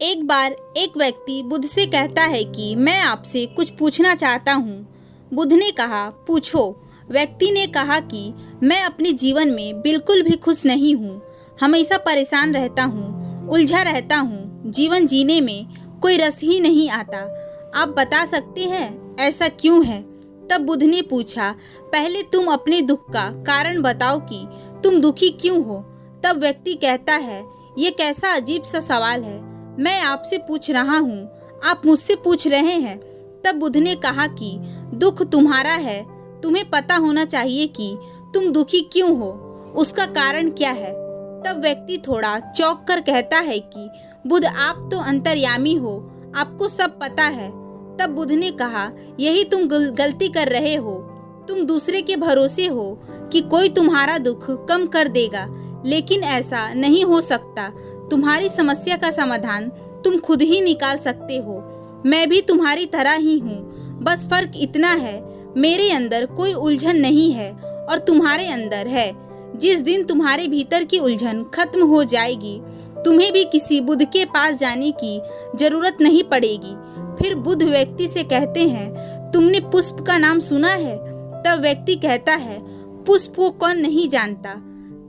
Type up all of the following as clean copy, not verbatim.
एक बार एक व्यक्ति बुद्ध से कहता है कि मैं आपसे कुछ पूछना चाहता हूँ। बुद्ध ने कहा, पूछो। व्यक्ति ने कहा कि मैं अपने जीवन में बिल्कुल भी खुश नहीं हूँ, हमेशा परेशान रहता हूँ, उलझा रहता हूँ, जीवन जीने में कोई रस ही नहीं आता। आप बता सकते हैं ऐसा क्यों है? तब बुद्ध ने पूछा, पहले तुम अपने दुख का कारण बताओ कि तुम दुखी क्यों हो। तब व्यक्ति कहता है, ये कैसा अजीब सा सवाल है, मैं आपसे पूछ रहा हूँ, आप मुझसे पूछ रहे हैं। तब बुद्ध ने कहा कि दुख तुम्हारा है, तुम्हें पता होना चाहिए कि तुम दुखी क्यों हो, उसका कारण क्या है। तब व्यक्ति थोड़ा चौंक कर कहता है कि बुद्ध, आप तो अंतर्यामी हो, आपको सब पता है। तब बुद्ध ने कहा, यही तुम गलती कर रहे हो। तुम दूसरे के भरोसे हो कि कोई तुम्हारा दुख कम कर देगा, लेकिन ऐसा नहीं हो सकता। तुम्हारी समस्या का समाधान तुम खुद ही निकाल सकते हो। मैं भी तुम्हारी तरह ही हूँ, बस फर्क इतना है, मेरे अंदर कोई उलझन नहीं है और तुम्हारे अंदर है। जिस दिन तुम्हारे भीतर की उलझन खत्म हो जाएगी, तुम्हें भी किसी बुद्ध के पास जाने की जरूरत नहीं पड़ेगी। फिर बुद्ध व्यक्ति से कहते हैं, तुमने पुष्प का नाम सुना है? तब व्यक्ति कहता है, पुष्प को कौन नहीं जानता।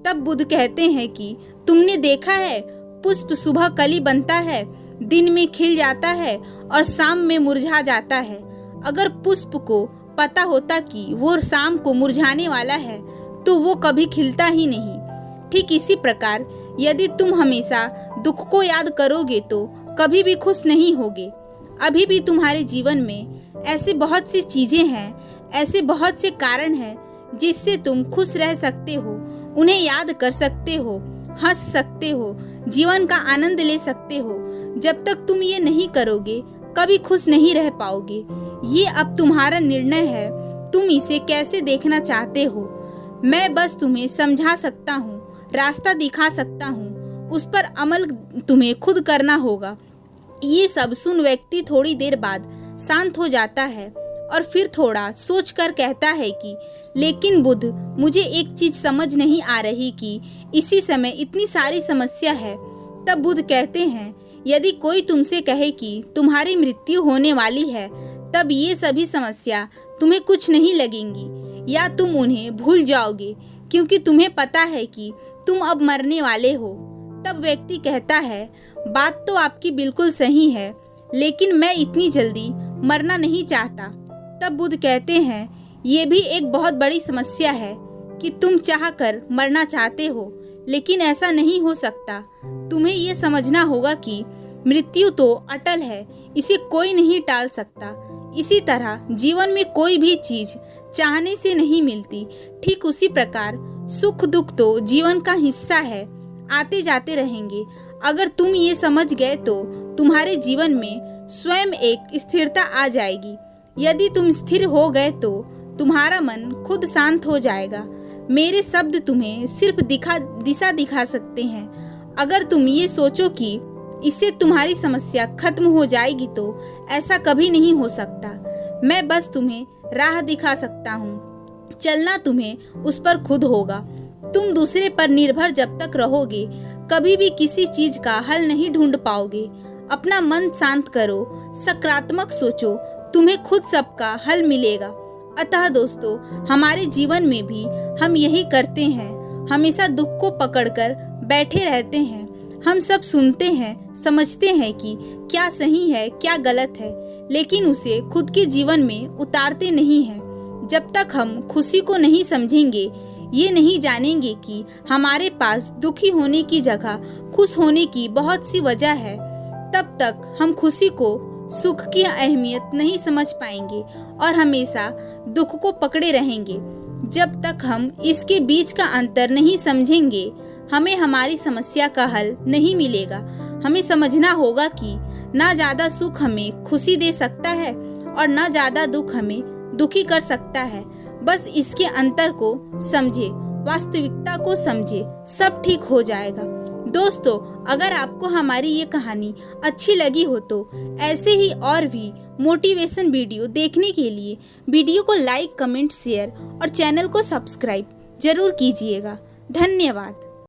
तब बुद्ध कहते हैं कि तुमने देखा है, पुष्प सुबह कली बनता है, दिन में खिल जाता है और शाम में मुरझा जाता है। अगर पुष्प को पता होता कि वो शाम को मुरझाने वाला है तो वो कभी खिलता ही नहीं। ठीक इसी प्रकार यदि तुम हमेशा दुख को याद करोगे तो कभी भी खुश नहीं होगे। अभी भी तुम्हारे जीवन में ऐसी बहुत सी चीजें हैं, ऐसे बहुत से कारण हैं जिससे तुम खुश रह सकते हो, उन्हें याद कर सकते हो, हंस सकते हो, जीवन का आनंद ले सकते हो। जब तक तुम ये नहीं करोगे कभी खुश नहीं रह पाओगे। ये अब तुम्हारा निर्णय है, तुम इसे कैसे देखना चाहते हो। मैं बस तुम्हें समझा सकता हूँ, रास्ता दिखा सकता हूँ, उस पर अमल तुम्हें खुद करना होगा। ये सब सुन व्यक्ति थोड़ी देर बाद शांत हो जाता है और फिर थोड़ा सोचकर कहता है कि लेकिन बुद्ध, मुझे एक चीज समझ नहीं आ रही कि इसी समय इतनी सारी समस्या है। तब बुद्ध कहते हैं, यदि कोई तुमसे कहे कि तुम्हारी मृत्यु होने वाली है, तब ये सभी समस्या तुम्हें कुछ नहीं लगेंगी या तुम उन्हें भूल जाओगे, क्योंकि तुम्हें पता है कि तुम अब मरने वाले हो। तब व्यक्ति कहता है, बात तो आपकी बिल्कुल सही है, लेकिन मैं इतनी जल्दी मरना नहीं चाहता। तब बुद्ध कहते हैं, ये भी एक बहुत बड़ी समस्या है कि तुम चाहकर मरना चाहते हो, लेकिन ऐसा नहीं हो सकता। तुम्हें ये समझना होगा कि मृत्यु तो अटल है, इसे कोई नहीं टाल सकता। इसी तरह जीवन में कोई भी चीज चाहने से नहीं मिलती। ठीक उसी प्रकार सुख दुख तो जीवन का हिस्सा है, आते जाते रहेंगे। अगर तुम ये समझ गए तो तुम्हारे जीवन में स्वयं एक स्थिरता आ जाएगी। यदि तुम स्थिर हो गए तो तुम्हारा मन खुद शांत हो जाएगा। मेरे शब्द तुम्हें सिर्फ दिशा दिखा सकते हैं। अगर तुम ये सोचो कि इससे तुम्हारी समस्या खत्म हो जाएगी तो ऐसा कभी नहीं हो सकता। मैं बस तुम्हें राह दिखा सकता हूँ, चलना तुम्हें उस पर खुद होगा। तुम दूसरे पर निर्भर जब तक रहोगे कभी भी किसी चीज का हल नहीं ढूंढ पाओगे। अपना मन शांत करो, सकारात्मक सोचो, तुम्हें खुद सबका हल मिलेगा। अतः दोस्तों, हमारे जीवन में भी हम यही करते हैं, हमेशा दुख को पकड़कर बैठे रहते हैं। हम सब सुनते हैं, समझते हैं कि क्या सही है क्या गलत है, लेकिन उसे खुद के जीवन में उतारते नहीं हैं। जब तक हम खुशी को नहीं समझेंगे, ये नहीं जानेंगे कि हमारे पास दुखी होने की जगह खुश होने की बहुत सी वजह है, तब तक हम खुशी को, सुख की अहमियत नहीं समझ पाएंगे और हमेशा दुख को पकड़े रहेंगे। जब तक हम इसके बीच का अंतर नहीं समझेंगे, हमें हमारी समस्या का हल नहीं मिलेगा। हमें समझना होगा कि ना ज्यादा सुख हमें खुशी दे सकता है और ना ज्यादा दुख हमें दुखी कर सकता है। बस इसके अंतर को समझे, वास्तविकता को समझे, सब ठीक हो जाएगा। दोस्तों, अगर आपको हमारी ये कहानी अच्छी लगी हो तो ऐसे ही और भी मोटिवेशन वीडियो देखने के लिए वीडियो को लाइक, कमेंट, शेयर और चैनल को सब्सक्राइब जरूर कीजिएगा। धन्यवाद।